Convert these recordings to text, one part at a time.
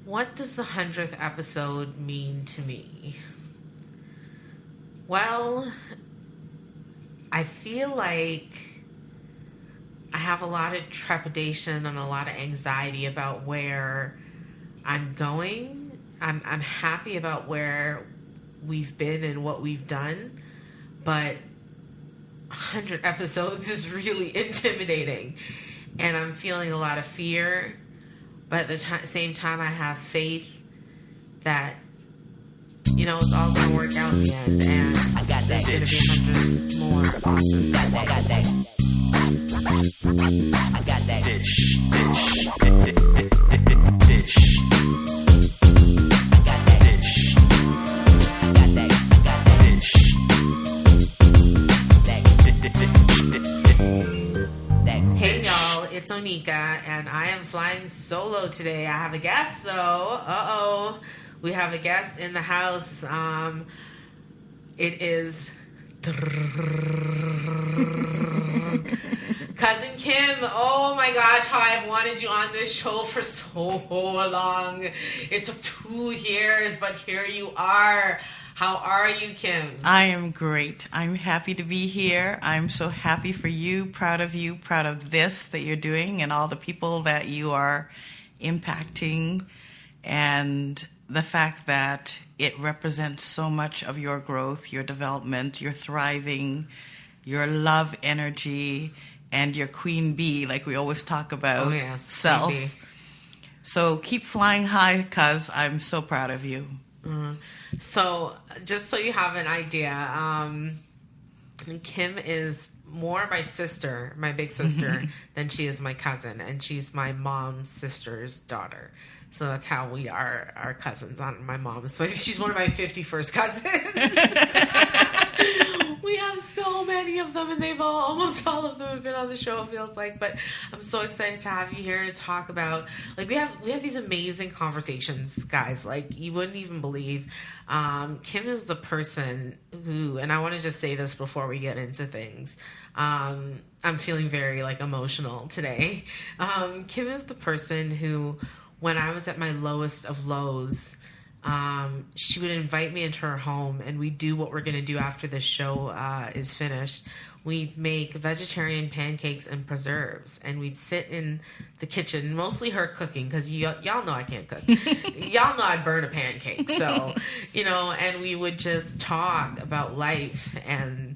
What does the 100th episode mean to me? Well, I feel like I have a lot of trepidation and a lot of anxiety about where I'm going. I'm happy about where we've been and what we've done, but 100 episodes is really intimidating, and I'm feeling a lot of fear. But at the same time, I have faith that, it's all going to work out in the end. And I got that. There's going to be 100 more awesome. Got that. I got that. Dysh. I got that. Dysh. I got that. Dysh. Hey y'all, it's Onika, and I am flying solo today. I have a guest though. We have a guest in the house. It is Cousin Kim. Oh my gosh, how I've wanted you on this show for so long. It took 2 years, but here you are. How are you, Kim? I am great. I'm happy to be here. I'm so happy for you, proud of this that you're doing and all the people that you are impacting, and the fact that it represents so much of your growth, your development, your thriving, your love energy, and your queen bee, like we always talk about, self. Queen bee. So keep flying high, cuz I'm so proud of you. So, just so you have an idea, Kim is more my sister, my big sister, than she is my cousin, and she's my mom's sister's daughter. So that's how we are our cousins on my mom's. She's one of my 51st cousins. We have so many of them, and almost all of them have been on the show, it feels like. But I'm so excited to have you here to talk about, we have these amazing conversations, guys. Like, you wouldn't even believe. Kim is the person who, and I want to just say this before we get into things. I'm feeling very emotional today. Kim is the person who, when I was at my lowest of lows, she would invite me into her home, and we'd do what we're going to do after this show is finished. We'd make vegetarian pancakes and preserves, and we'd sit in the kitchen, mostly her cooking, because y'all know I can't cook. Y'all know I burn a pancake. So, and we would just talk about life and,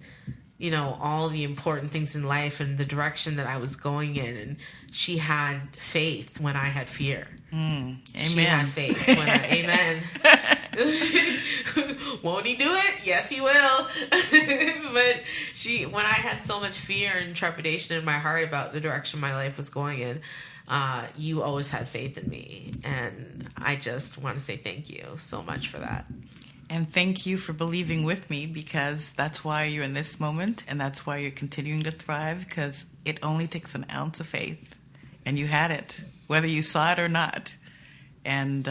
all the important things in life and the direction that I was going in. And she had faith when I had fear. Amen. She had faith when amen. Won't he do it? Yes, he will. But when I had so much fear and trepidation in my heart about the direction my life was going in, you always had faith in me. And I just want to say thank you so much for that. And thank you for believing with me, because that's why you're in this moment, and that's why you're continuing to thrive, because it only takes an ounce of faith. And you had it, whether you saw it or not. And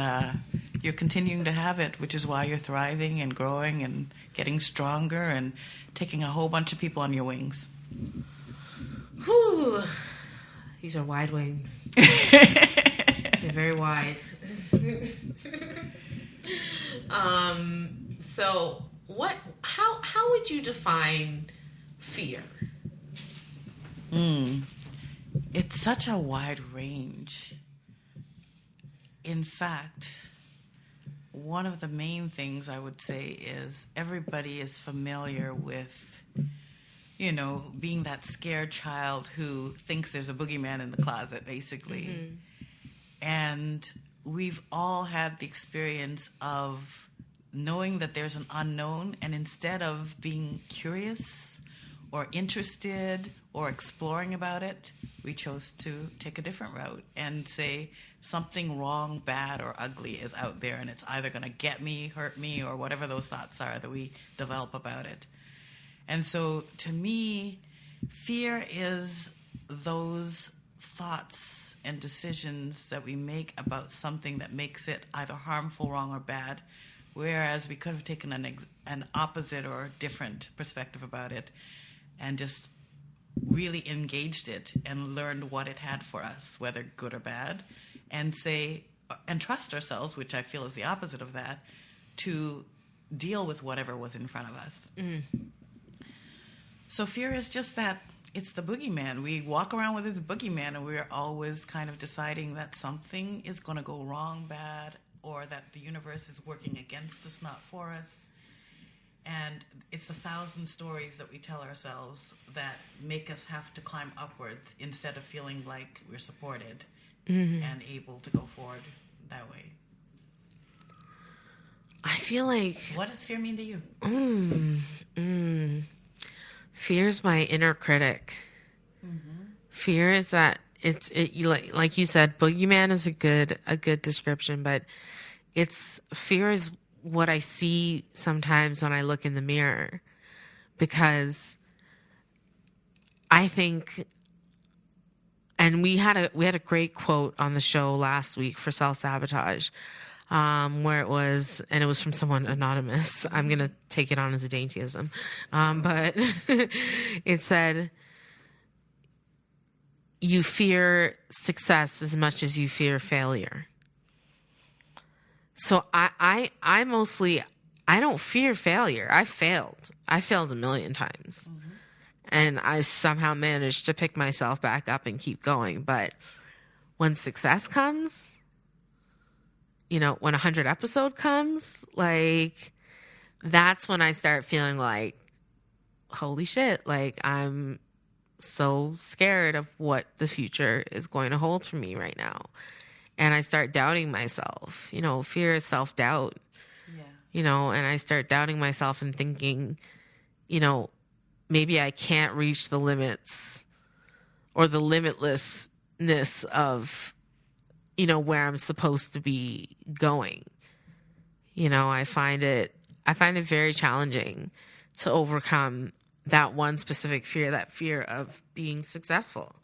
you're continuing to have it, which is why you're thriving and growing and getting stronger and taking a whole bunch of people on your wings. Whew. These are wide wings. They're very wide. So how would you define fear? It's such a wide range. In fact, one of the main things I would say is everybody is familiar with, being that scared child who thinks there's a boogeyman in the closet, basically. Mm-hmm. And we've all had the experience of knowing that there's an unknown, and instead of being curious or interested or exploring about it, we chose to take a different route and say something wrong, bad, or ugly is out there, and it's either going to get me, hurt me, or whatever those thoughts are that we develop about it. And so, to me, fear is those thoughts and decisions that we make about something that makes it either harmful, wrong, or bad, whereas we could have taken an opposite or different perspective about it and just really engaged it and learned what it had for us, whether good or bad, and say, and trust ourselves, which I feel is the opposite of that, to deal with whatever was in front of us. So fear is just that. It's the boogeyman. We walk around with this boogeyman, and we're always kind of deciding that something is going to go wrong, bad, or that the universe is working against us, not for us. And it's 1,000 stories that we tell ourselves that make us have to climb upwards instead of feeling like we're supported and able to go forward that way. I feel like... What does fear mean to you? Fear's my inner critic. Fear is that like you said, boogeyman is a good description, but fear is what I see sometimes when I look in the mirror, because I think, and we had a great quote on the show last week for self-sabotage, where it was from someone anonymous. I'm going to take it on as a daintyism. But it said, you fear success as much as you fear failure. So I don't fear failure. I failed a million times. And I somehow managed to pick myself back up and keep going. But when success comes, when 100 episode comes, like, that's when I start feeling like, holy shit, like, I'm so scared of what the future is going to hold for me right now. And I start doubting myself. Fear is self-doubt. Yeah. And I start doubting myself and thinking, maybe I can't reach the limits or the limitlessness of, where I'm supposed to be going. I find it very challenging to overcome that one specific fear, that fear of being successful.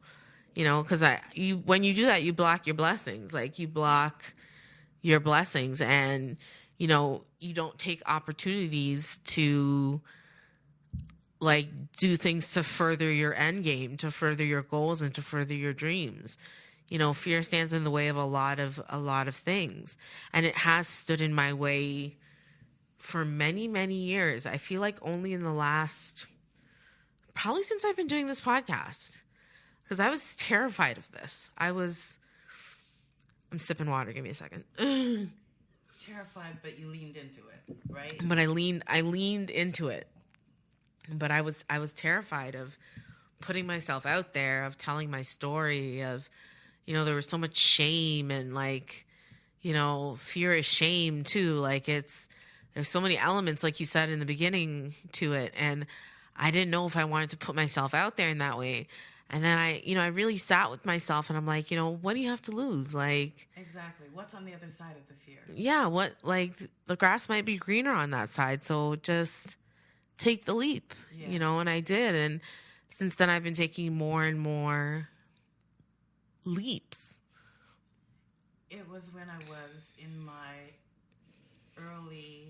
Because when you do that, you block your blessings. Like, you block your blessings, and, you don't take opportunities to, like, do things to further your end game, to further your goals, and to further your dreams. Fear stands in the way of a lot of things, and it has stood in my way for many, many years. I feel like only in the last, probably since I've been doing this podcast, because I was terrified of this. I'm sipping water. Give me a second. Terrified, but you leaned into it, right? But I leaned into it. But I was terrified of putting myself out there, of telling my story, of, there was so much shame, and, like, fear is shame too. Like, there's so many elements, like you said in the beginning, to it. And I didn't know if I wanted to put myself out there in that way. And then I really sat with myself, and I'm like, what do you have to lose? Like, exactly. What's on the other side of the fear? Yeah. The grass might be greener on that side. So just take the leap, and I did. And since then I've been taking more and more leaps. It was when I was in my early,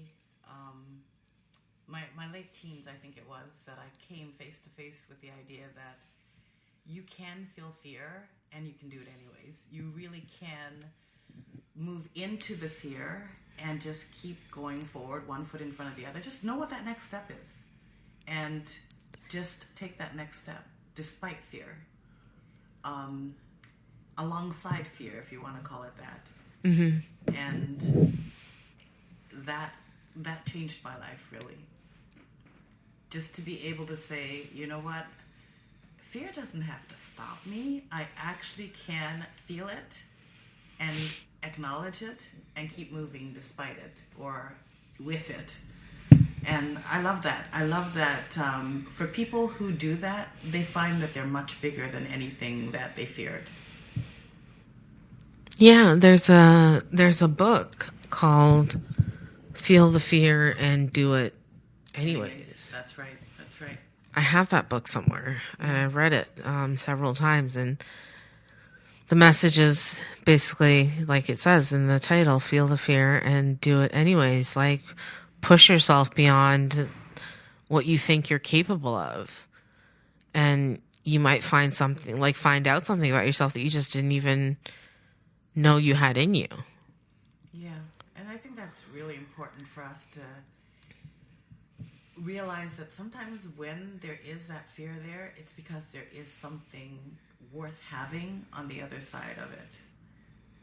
my late teens, I think it was, that I came face to face with the idea that you can feel fear and you can do it anyways. You really can move into the fear and just keep going forward, one foot in front of the other. Just know what that next step is, and just take that next step despite fear. Alongside fear, if you want to call it that. Mm-hmm. And that changed my life, really. Just to be able to say, you know what, fear doesn't have to stop me. I actually can feel it and acknowledge it and keep moving despite it or with it. And I love that. I love that for people who do that, they find that they're much bigger than anything that they feared. Yeah, there's a book called Feel the Fear and Do It Anyways. That's right. I have that book somewhere, and I've read it several times, and the message is basically, like it says in the title, feel the fear and do it anyways. Like, push yourself beyond what you think you're capable of, and you might find out something about yourself that you just didn't even know you had in you. think that's really important for us to realize that sometimes when there is that fear there, it's because there is something worth having on the other side of it.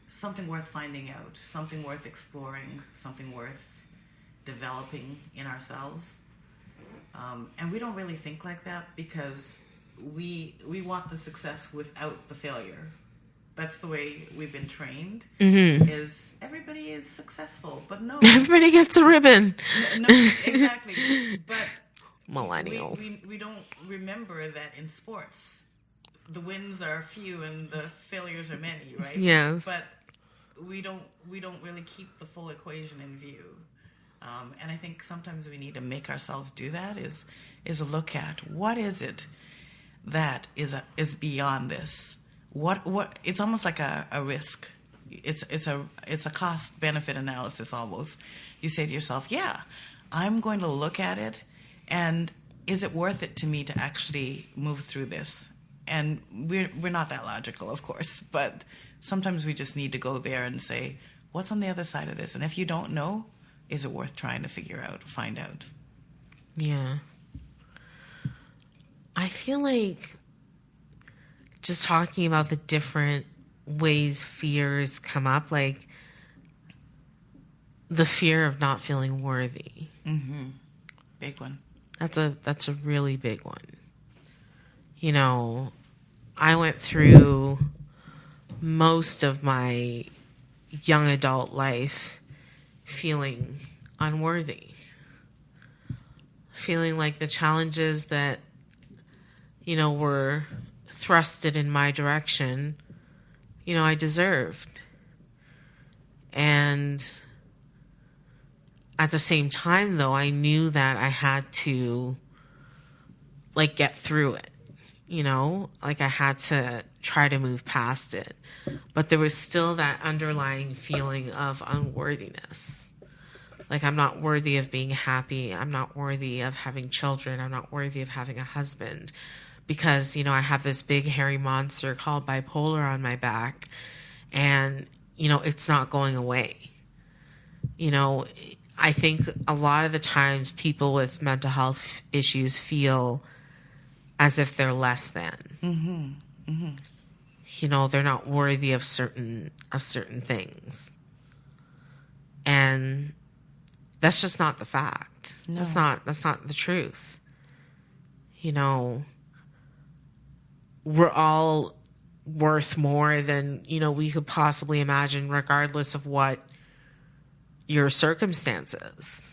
Something worth finding out, something worth exploring, something worth developing in ourselves. And we don't really think like that because we want the success without the failure. That's the way we've been trained. Is everybody is successful, but no, Everybody gets a ribbon. no, exactly. But Millennials. we don't remember that in sports, the wins are few and the failures are many, right? Yes. But we don't really keep the full equation in view. And I think sometimes we need to make ourselves do that. Is look at what is it that is beyond this. What it's almost like a risk. It's a cost benefit analysis almost. You say to yourself, yeah, I'm going to look at it, and is it worth it to me to actually move through this? And we're not that logical, of course, but sometimes we just need to go there and say, what's on the other side of this? And if you don't know, is it worth trying to find out? Yeah. I feel like just talking about the different ways fears come up, like the fear of not feeling worthy. Mm-hmm. Big one. That's a really big one. You know, I went through most of my young adult life feeling unworthy. Feeling like the challenges that, you know, were thrusted in my direction, you know, I deserved. And at the same time, though, I knew that I had to, like, get through it, you know? Like, I had to try to move past it. But there was still that underlying feeling of unworthiness. Like, I'm not worthy of being happy. I'm not worthy of having children. I'm not worthy of having a husband. Because, you know, I have this big hairy monster called bipolar on my back. And, you know, it's not going away. You know, I think a lot of the times people with mental health issues feel as if they're less than. Mm-hmm. Mm-hmm. You know, they're not worthy of certain things. And that's just not the fact. No. That's not the truth. You know, we're all worth more than, you know, we could possibly imagine, regardless of what your circumstances.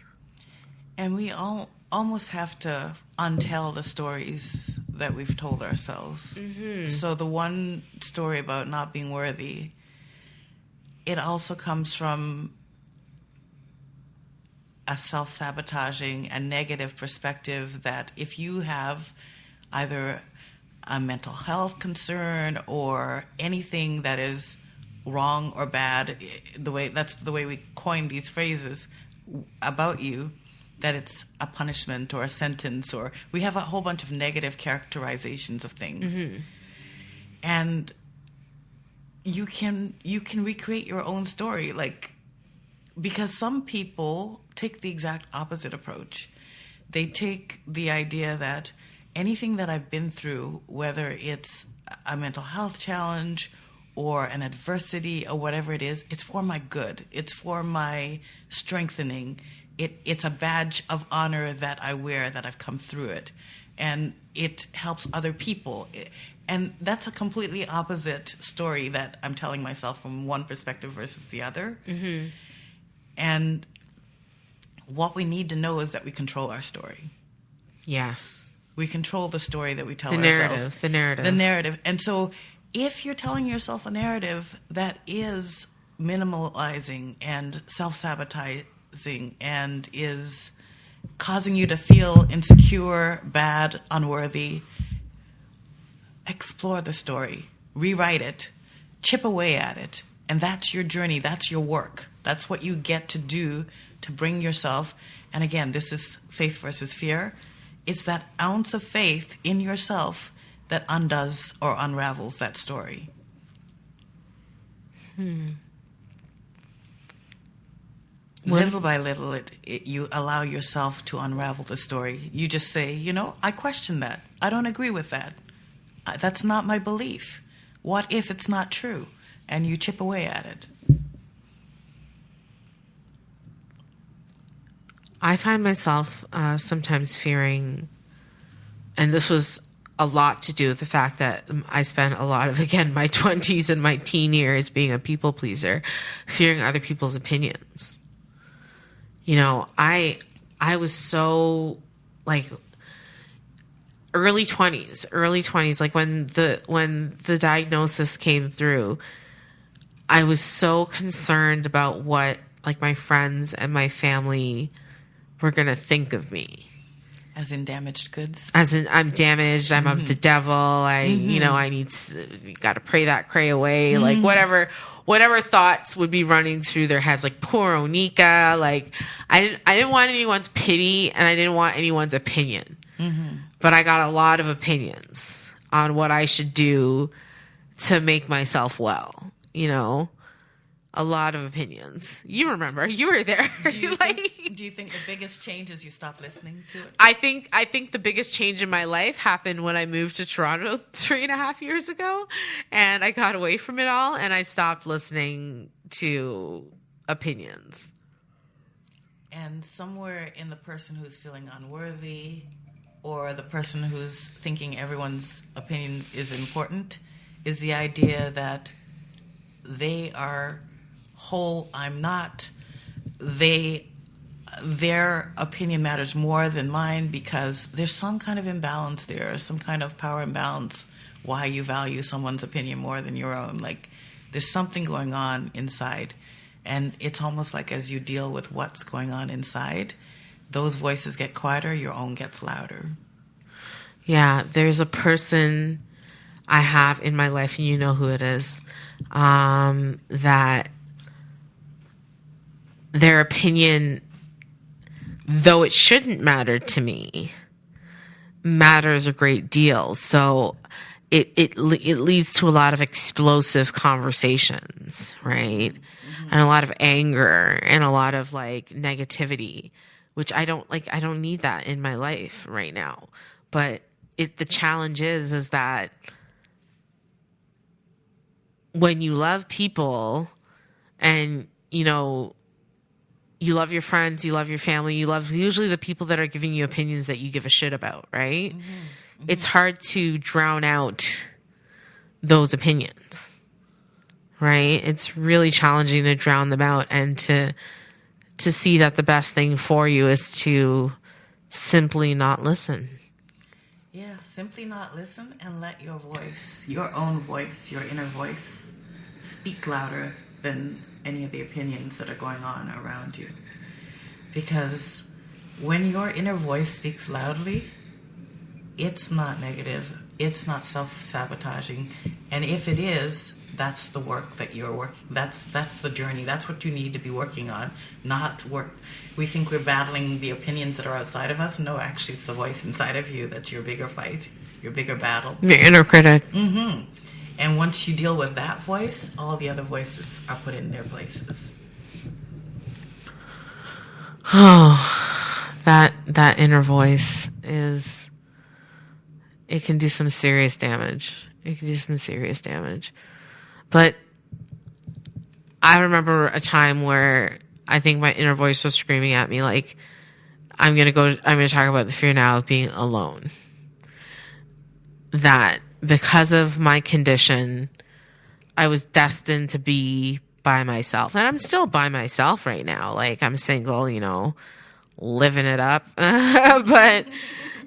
And we almost have to untell the stories that we've told ourselves. Mm-hmm. So the one story about not being worthy, it also comes from a self-sabotaging and negative perspective that if you have either a mental health concern or anything that is wrong or bad, that's the way we coin these phrases about you, that it's a punishment or a sentence, or we have a whole bunch of negative characterizations of things. Mm-hmm. And you can recreate your own story, like, because some people take the exact opposite approach. They take the idea that anything that I've been through, whether it's a mental health challenge or an adversity or whatever it is, it's for my good. It's for my strengthening. It's a badge of honor that I wear, that I've come through it. And it helps other people. And that's a completely opposite story that I'm telling myself from one perspective versus the other. Mm-hmm. And what we need to know is that we control our story. Yes. We control the story that we tell ourselves. The narrative. The narrative. And so if you're telling yourself a narrative that is minimalizing and self-sabotaging and is causing you to feel insecure, bad, unworthy, explore the story. Rewrite it. Chip away at it. And that's your journey. That's your work. That's what you get to do to bring yourself. And again, this is faith versus fear. It's that ounce of faith in yourself that undoes or unravels that story. Little by little, you allow yourself to unravel the story. You just say, I question that. I don't agree with that. That's not my belief. What if it's not true? And you chip away at it. I find myself sometimes fearing, and this was a lot to do with the fact that I spent a lot of, again, my 20s and my teen years being a people pleaser, fearing other people's opinions. I was so, like, early 20s, like when the diagnosis came through, I was so concerned about what, like, my friends and my family were going to think of me. As in damaged goods? As in, I'm damaged, I'm of the devil, I got to pray that cray away, like, whatever thoughts would be running through their heads, like, poor Onika, like, I didn't want anyone's pity, and I didn't want anyone's opinion. But I got a lot of opinions on what I should do to make myself well, a lot of opinions. You remember, you were there. Do you think the biggest change is you stop listening to it? I think the biggest change in my life happened when I moved to Toronto 3.5 years ago, and I got away from it all, and I stopped listening to opinions. And somewhere in the person who's feeling unworthy, or the person who's thinking everyone's opinion is important, is the idea that they are whole, I'm not. Their opinion matters more than mine because there's some kind of imbalance there, some kind of power imbalance, why you value someone's opinion more than your own. Like, there's something going on inside. And it's almost like as you deal with what's going on inside, those voices get quieter, your own gets louder. Yeah, there's a person I have in my life, and you know who it is, that their opinion, though it shouldn't matter to me, matters a great deal. So it leads to a lot of explosive conversations, right? And a lot of anger and a lot of, like, negativity, which I don't need that in my life right now. But the challenge is that when you love people and, you love your friends, you love your family, you love usually the people that are giving you opinions that you give a shit about, right? It's hard to drown out those opinions, right? It's really challenging to drown them out and to see that the best thing for you is to simply not listen. Yeah, simply not listen and let your voice, your own voice, your inner voice, speak louder than any of the opinions that are going on around you. Because when your inner voice speaks loudly, it's not negative, it's not self-sabotaging, and if it is, that's the work that you're working, that's the journey, that's what you need to be working on, not work. We think we're battling the opinions that are outside of us. No, actually it's the voice inside of you that's your bigger fight, your bigger battle. Your inner critic. And once you deal with that voice, all the other voices are put in their places. Oh, that inner voice it can do some serious damage. But I remember a time where I think my inner voice was screaming at me like, I'm going to talk about the fear now of being alone. That because of my condition, I was destined to be by myself. And I'm still by myself right now. Like, I'm single, living it up, but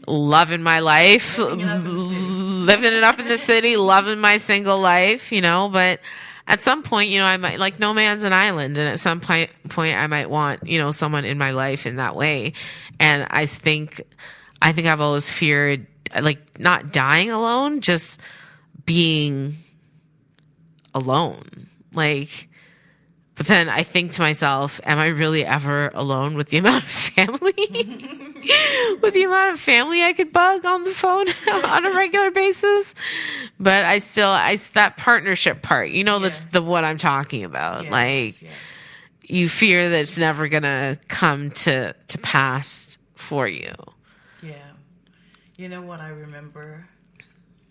loving my life, living it up in the city, loving my single life, but at some point, I might, like, no man's an island. And at some point I might want, someone in my life in that way. And I think I've always feared, like, not dying alone, just being alone. Like, but then I think to myself, am I really ever alone with the amount of family? With the amount of family I could bug on the phone on a regular basis? But that partnership part, the what I'm talking about. Yes, you fear that it's never going to come to pass for you. Yeah. You know what I remember?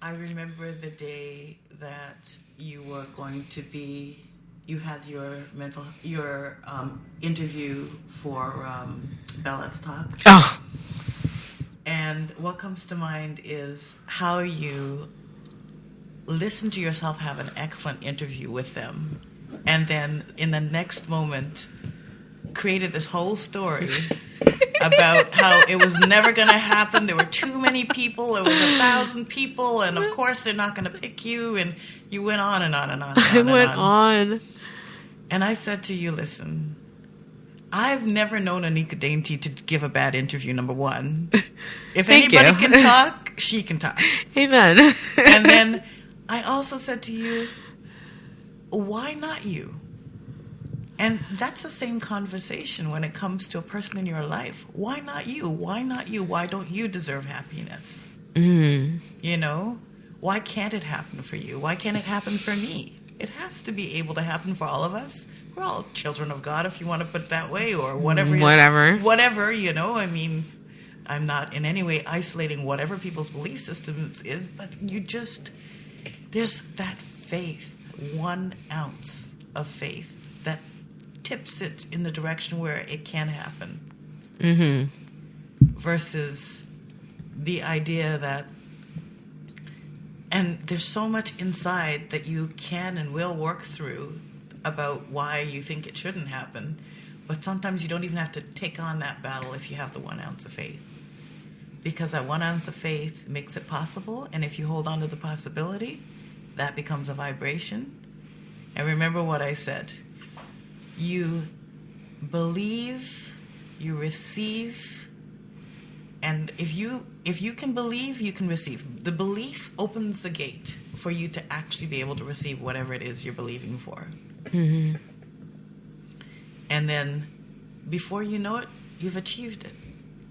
I remember the day that you were going to be, you had your interview for Bell Let's Talk. Oh. And what comes to mind is how you listen to yourself have an excellent interview with them, and then in the next moment created this whole story about how it was never going to happen. There were too many people. It was 1,000 people, and of course they're not going to pick you. And you went on and on and on. I went on. And I said to you, listen, I've never known Anika Dainty to give a bad interview, number one. If anybody can talk, she can talk. Amen. And then I also said to you, why not you? And that's the same conversation when it comes to a person in your life. Why not you? Why not you? Why don't you deserve happiness? Mm-hmm. You know? Why can't it happen for you? Why can't it happen for me? It has to be able to happen for all of us. We're all children of God, if you want to put it that way, or whatever. Whatever, you know. I mean, I'm not in any way isolating whatever people's belief systems is, but there's that faith, 1 ounce of faith that tips it in the direction where it can happen. Mm-hmm. Versus the idea that, and there's so much inside that you can and will work through about why you think it shouldn't happen, but sometimes you don't even have to take on that battle if you have the 1 ounce of faith. Because that 1 ounce of faith makes it possible, and if you hold on to the possibility, that becomes a vibration. And remember what I said. You believe, you receive, and if you can believe, you can receive. The belief opens the gate for you to actually be able to receive whatever it is you're believing for. Mm-hmm. And then before you know it, you've achieved it,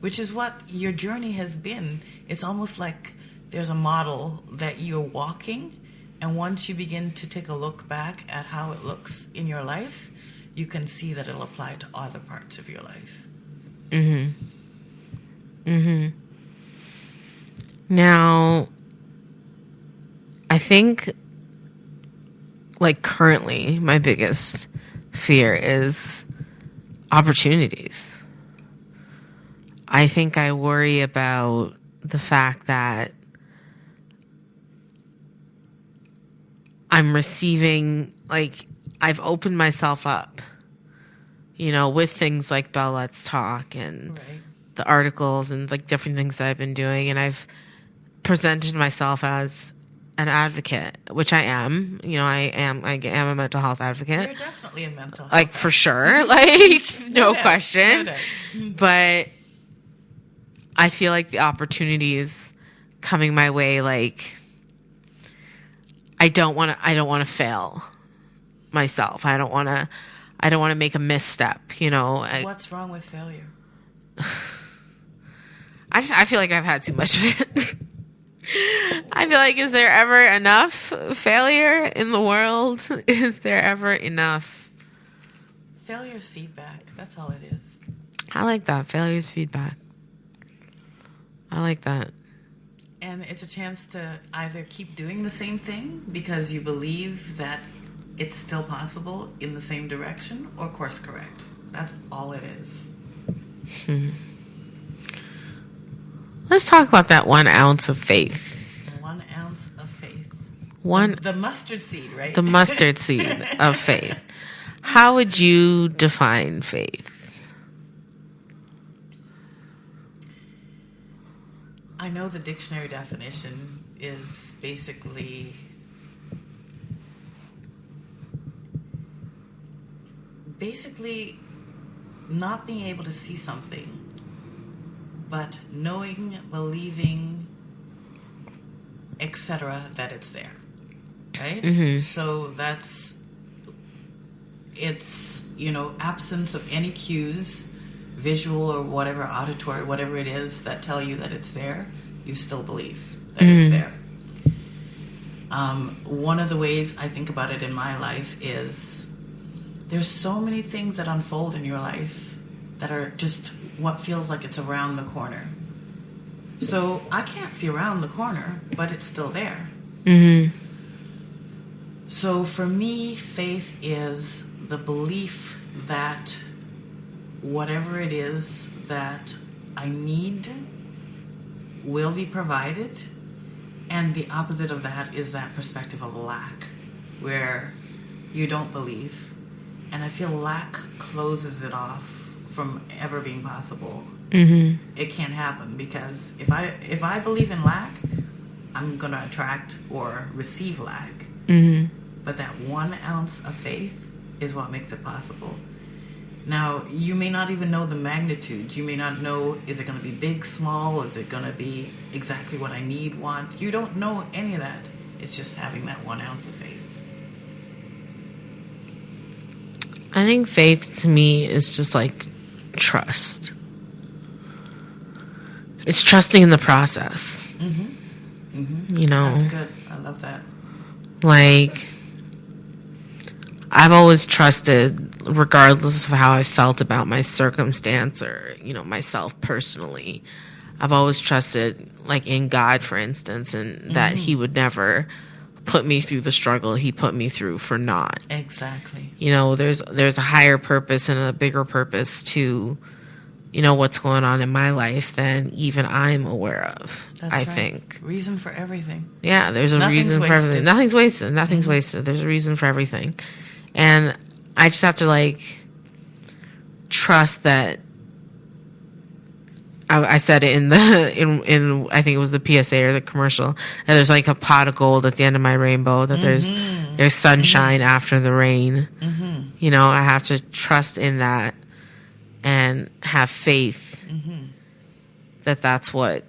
which is what your journey has been. It's almost like there's a model that you're walking, and once you begin to take a look back at how it looks in your life, you can see that it'll apply to other parts of your life. Mm-hmm. Mm-hmm. Now, I think, like, currently, my biggest fear is opportunities. I think I worry about the fact that I'm receiving, like, I've opened myself up, you know, with things like Bell Let's Talk and the articles and, like, different things that I've been doing. And I've presented myself as an advocate, which I am. You know, I am a mental health advocate. You're definitely a mental health advocate. For sure. Like, no question. No doubt. But I feel like the opportunity is coming my way. Like, I don't want to fail myself. I don't want to make a misstep, you know. What's wrong with failure? I feel like I've had too much of it. I feel like, is there ever enough failure in the world? Is there ever enough? Failure is feedback. That's all it is. I like that. Failure is feedback. I like that. And it's a chance to either keep doing the same thing because you believe that it's still possible in the same direction, or course correct. That's all it is. Let's talk about that 1 ounce of faith. 1 ounce of faith. The mustard seed, right? The mustard seed of faith. How would you define faith? I know the dictionary definition is basically not being able to see something, but knowing, believing, etc., that it's there, right? Mm-hmm. So it's, you know, absence of any cues, visual or whatever, auditory, whatever it is that tell you that it's there, you still believe that it's there. One of the ways I think about it in my life is there's so many things that unfold in your life that are just what feels like it's around the corner. So I can't see around the corner, but it's still there. Mm-hmm. So for me, faith is the belief that whatever it is that I need will be provided. And the opposite of that is that perspective of lack, where you don't believe. And I feel lack closes it off from ever being possible. Mm-hmm. It can't happen, because if I believe in lack, I'm going to attract or receive lack. Mm-hmm. But that 1 ounce of faith is what makes it possible. Now, you may not even know the magnitude. You may not know, is it going to be big, small? Is it going to be exactly what I need, want? You don't know any of that. It's just having that 1 ounce of faith. I think faith to me is just like trust. It's trusting in the process. Mm-hmm. Mm-hmm. You know? That's good. I love that. Like, I've always trusted, regardless of how I felt about my circumstance or, you know, myself personally. I've always trusted, like, in God, for instance, and that He would never put me through the struggle He put me through for naught. Exactly. You know, there's a higher purpose and a bigger purpose to, you know, what's going on in my life than even I'm aware of. That's I right. think. Reason for everything. Yeah, there's a Nothing's reason for wasted. everything. Nothing's wasted. Nothing's wasted. There's a reason for everything. And I just have to, like, trust that. I said it in I think it was the PSA or the commercial, and there's like a pot of gold at the end of my rainbow, that there's sunshine after the rain. Mm-hmm. You know, I have to trust in that and have faith that that's what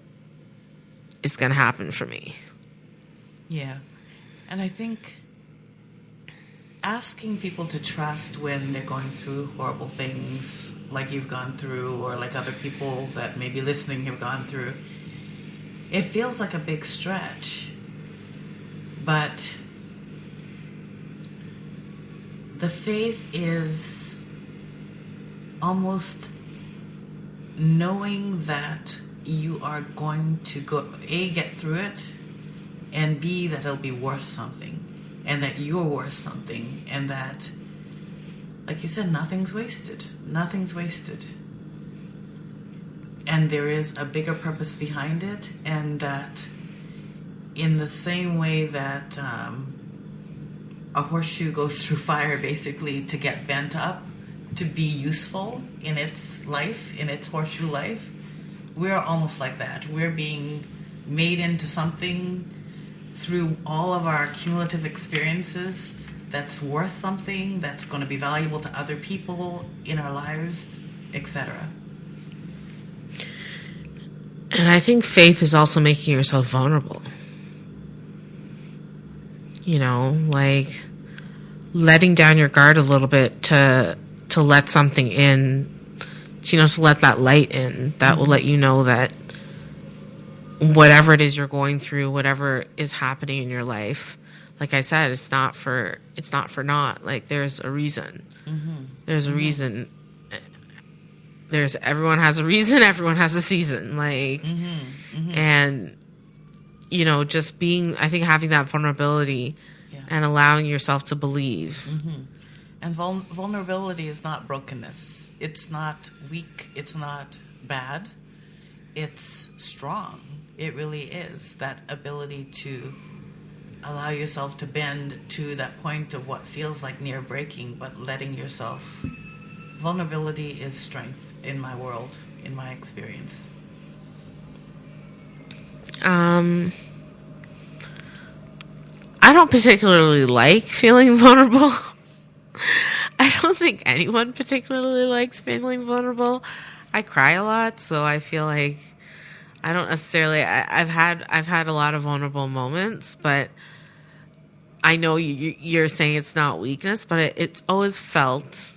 is going to happen for me. Yeah. And I think asking people to trust when they're going through horrible things like you've gone through, or like other people that may be listening have gone through, it feels like a big stretch. But the faith is almost knowing that you are going to go, A, get through it, and B, that it'll be worth something, and that you're worth something, and that, like you said, nothing's wasted. Nothing's wasted. And there is a bigger purpose behind it, and that in the same way that a horseshoe goes through fire basically to get bent up, to be useful in its life, in its horseshoe life, we're almost like that. We're being made into something through all of our cumulative experiences that's worth something, that's going to be valuable to other people in our lives, etc. And I think faith is also making yourself vulnerable. You know, like letting down your guard a little bit to let something in, you know, to let that light in that will let you know that whatever it is you're going through, whatever is happening in your life, like I said, it's not for naught. Like, there's a reason. There's a reason. Everyone has a reason. Everyone has a season. Like, and you know, just I think having that vulnerability and allowing yourself to believe. And vulnerability is not brokenness. It's not weak. It's not bad. It's strong. It really is that ability to allow yourself to bend to that point of what feels like near breaking, but letting yourself. Vulnerability is strength in my world, in my experience. I don't particularly like feeling vulnerable. I don't think anyone particularly likes feeling vulnerable. I cry a lot, so I feel like I don't necessarily. I've had a lot of vulnerable moments, but I know you're saying it's not weakness, but it's always felt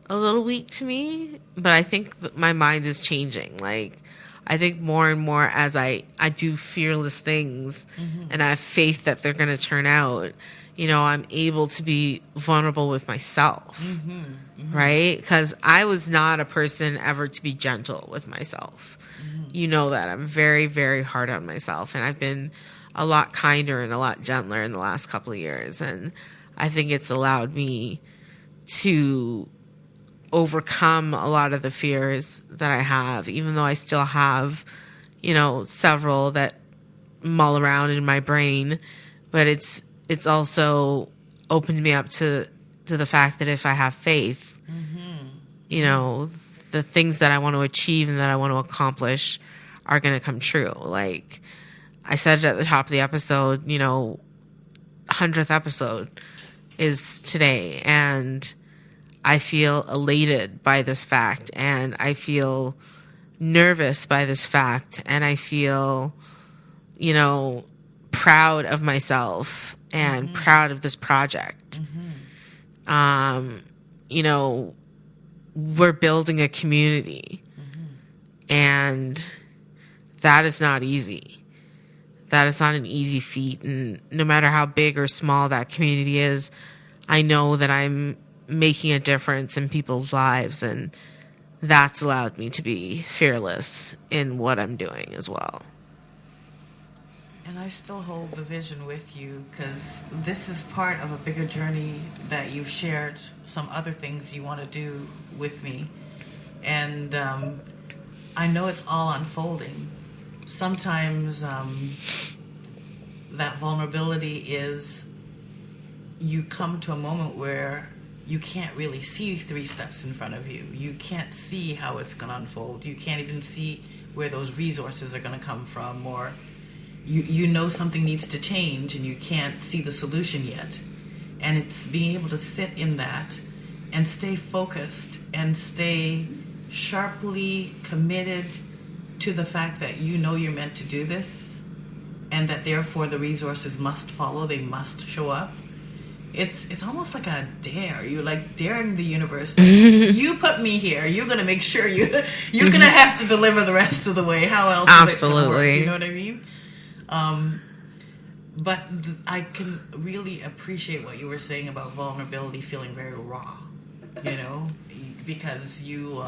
a little weak to me. But I think my mind is changing. Like, I think more and more as I do fearless things and I have faith that they're going to turn out, I'm able to be vulnerable with myself, right? Because I was not a person ever to be gentle with myself. You know that. I'm very, very hard on myself, and I've been a lot kinder and a lot gentler in the last couple of years, and I think it's allowed me to overcome a lot of the fears that I have, even though I still have, several that mull around in my brain, but it's also opened me up to the fact that if I have faith, the things that I want to achieve and that I want to accomplish are going to come true. Like I said it at the top of the episode, 100th episode is today, and I feel elated by this fact, and I feel nervous by this fact, and I feel, proud of myself and proud of this project. We're building a community, and that is not easy. That is not an easy feat, and no matter how big or small that community is, I know that I'm making a difference in people's lives, and that's allowed me to be fearless in what I'm doing as well. And I still hold the vision with you, because this is part of a bigger journey that you've shared some other things you want to do with me. And I know it's all unfolding. Sometimes that vulnerability is you come to a moment where you can't really see 3 steps in front of you. You can't see how it's going to unfold. You can't even see where those resources are going to come from, or you know something needs to change and you can't see the solution yet. And it's being able to sit in that and stay focused and stay sharply committed to the fact that you're meant to do this, and that therefore the resources must follow, they must show up. It's almost like a dare. You're like daring the universe. Like, you put me here. You're going to make sure you're going to have to deliver the rest of the way. How else is it going to work? You know what I mean? But I can really appreciate what you were saying about vulnerability feeling very raw, because you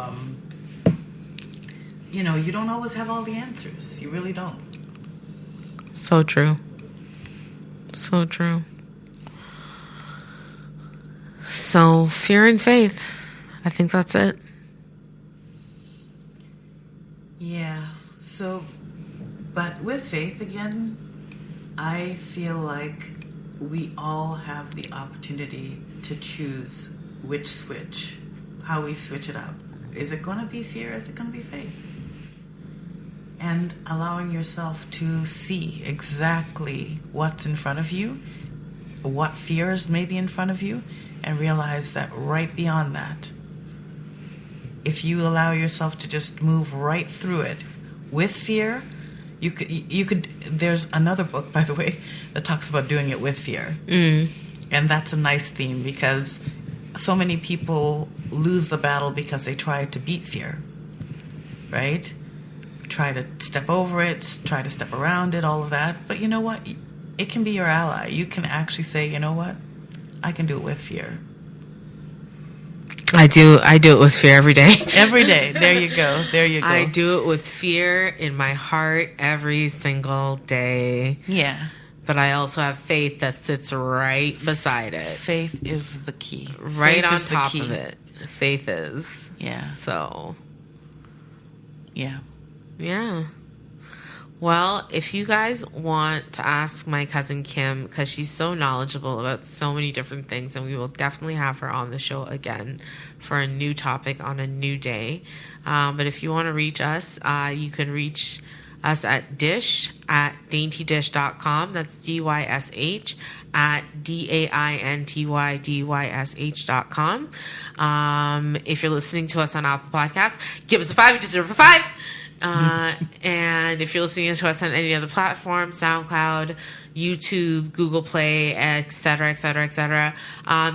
don't always have all the answers. You really don't. So true. So true. So, fear and faith. I think that's it. Yeah. So, but with faith, again, I feel like we all have the opportunity to choose which switch, how we switch it up. Is it going to be fear? Is it going to be faith? And allowing yourself to see exactly what's in front of you, what fears may be in front of you, and realize that right beyond that, if you allow yourself to just move right through it with fear, you could. There's another book, by the way, that talks about doing it with fear. And that's a nice theme, because so many people lose the battle because they try to beat fear, right? Try to step over it, try to step around it, all of that. But you know what? It can be your ally. You can actually say, you know what? I can do it with fear. I do it with fear every day. Every day. There you go. I do it with fear in my heart every single day. Yeah. But I also have faith that sits right beside it. Faith is the key. Right on top of it. Faith is. Yeah. So. Yeah. Yeah. Well, if you guys want to ask my cousin Kim, because she's so knowledgeable about so many different things, and we will definitely have her on the show again for a new topic on a new day. But if you want to reach us, you can reach us at dysh at daintydysh.com. That's DYSH at DAINTYDYSH.com. If you're listening to us on Apple Podcasts, give us a 5. You deserve a 5. And if you're listening to us on any other platform, SoundCloud, YouTube, Google Play, etc.,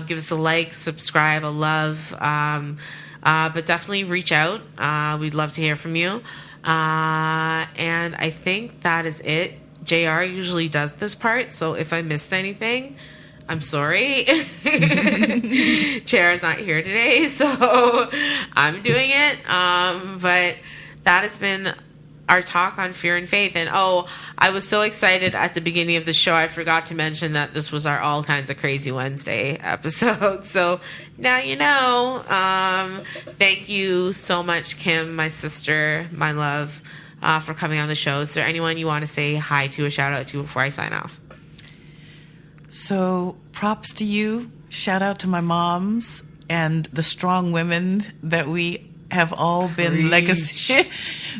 give us a like, subscribe, a love, but definitely reach out. We'd love to hear from you. And I think that is it. JR usually does this part, so if I missed anything, I'm sorry. Chair is not here today, so I'm doing it. But that has been our talk on fear and faith. And I was so excited at the beginning of the show, I forgot to mention that this was our All Kinds of Crazy Wednesday episode. So now you know. Thank you so much, Kim, my sister, my love, for coming on the show. Is there anyone you want to say hi to, a shout out to before I sign off? So props to you. Shout out to my moms and the strong women that we have all been legacy.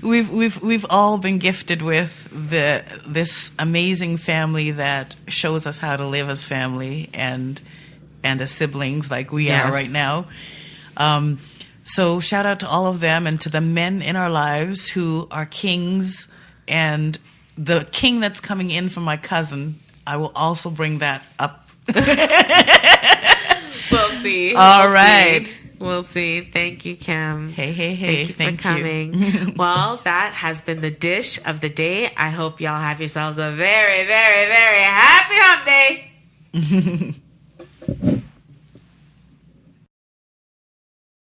We've all been gifted with this amazing family that shows us how to live as family and as siblings like we are right now. So shout out to all of them and to the men in our lives who are kings, and the king that's coming in from my cousin. I will also bring that up. We'll see. All right. We'll see. Thank you, Kim. Hey. Thank you for coming. Well, that has been the dish of the day. I hope y'all have yourselves a very, very, very happy hump day.